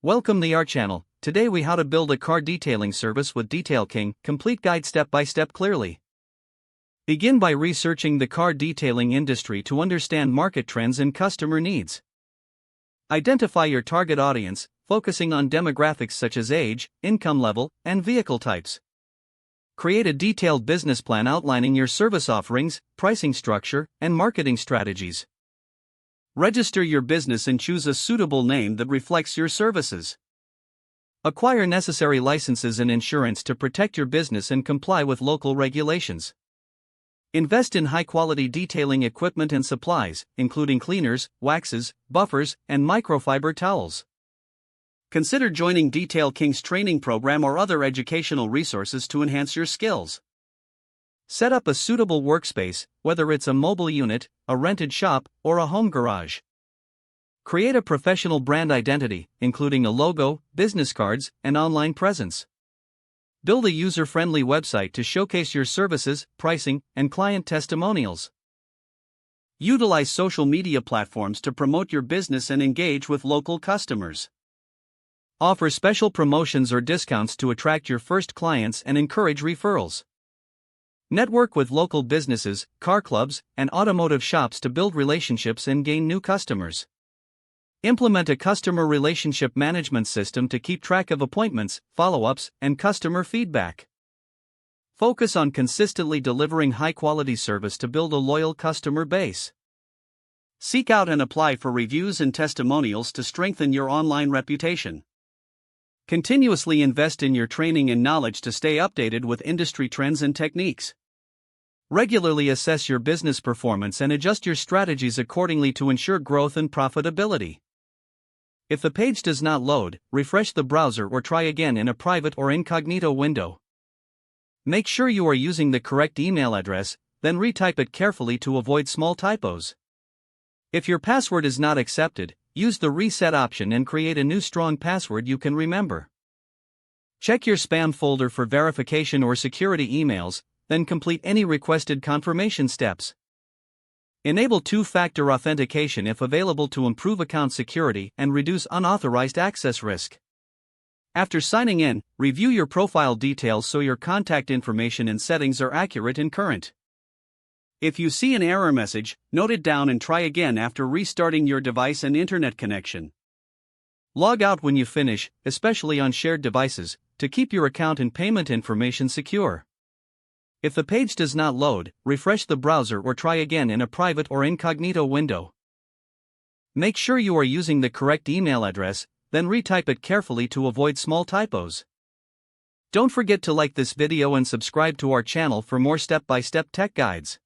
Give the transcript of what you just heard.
Welcome to our channel. Today we how to build a car detailing service with Detail King, complete guide step by step clearly. Begin by researching the car detailing industry to understand market trends and customer needs. Identify your target audience, focusing on demographics such as age, income level, and vehicle types. Create a detailed business plan outlining your service offerings, pricing structure, and marketing strategies. Register your business and choose a suitable name that reflects your services. Acquire necessary licenses and insurance to protect your business and comply with local regulations. Invest in high-quality detailing equipment and supplies, including cleaners, waxes, buffers, and microfiber towels. Consider joining Detail King's training program or other educational resources to enhance your skills. Set up a suitable workspace, whether it's a mobile unit, a rented shop, or a home garage. Create a professional brand identity, including a logo, business cards, and online presence. Build a user-friendly website to showcase your services, pricing, and client testimonials. Utilize social media platforms to promote your business and engage with local customers. Offer special promotions or discounts to attract your first clients and encourage referrals. Network with local businesses, car clubs, and automotive shops to build relationships and gain new customers. Implement a customer relationship management system to keep track of appointments, follow-ups, and customer feedback. Focus on consistently delivering high-quality service to build a loyal customer base. Seek out and apply for reviews and testimonials to strengthen your online reputation. Continuously invest in your training and knowledge to stay updated with industry trends and techniques. Regularly assess your business performance and adjust your strategies accordingly to ensure growth and profitability. If the page does not load, refresh the browser or try again in a private or incognito window. Make sure you are using the correct email address, then retype it carefully to avoid small typos. If your password is not accepted, use the reset option and create a new strong password you can remember. Check your spam folder for verification or security emails, then complete any requested confirmation steps. Enable two-factor authentication if available to improve account security and reduce unauthorized access risk. After signing in, review your profile details so your contact information and settings are accurate and current. If you see an error message, note it down and try again after restarting your device and internet connection. Log out when you finish, especially on shared devices, to keep your account and payment information secure. If the page does not load, refresh the browser or try again in a private or incognito window. Make sure you are using the correct email address, then retype it carefully to avoid small typos. Don't forget to like this video and subscribe to our channel for more step-by-step tech guides.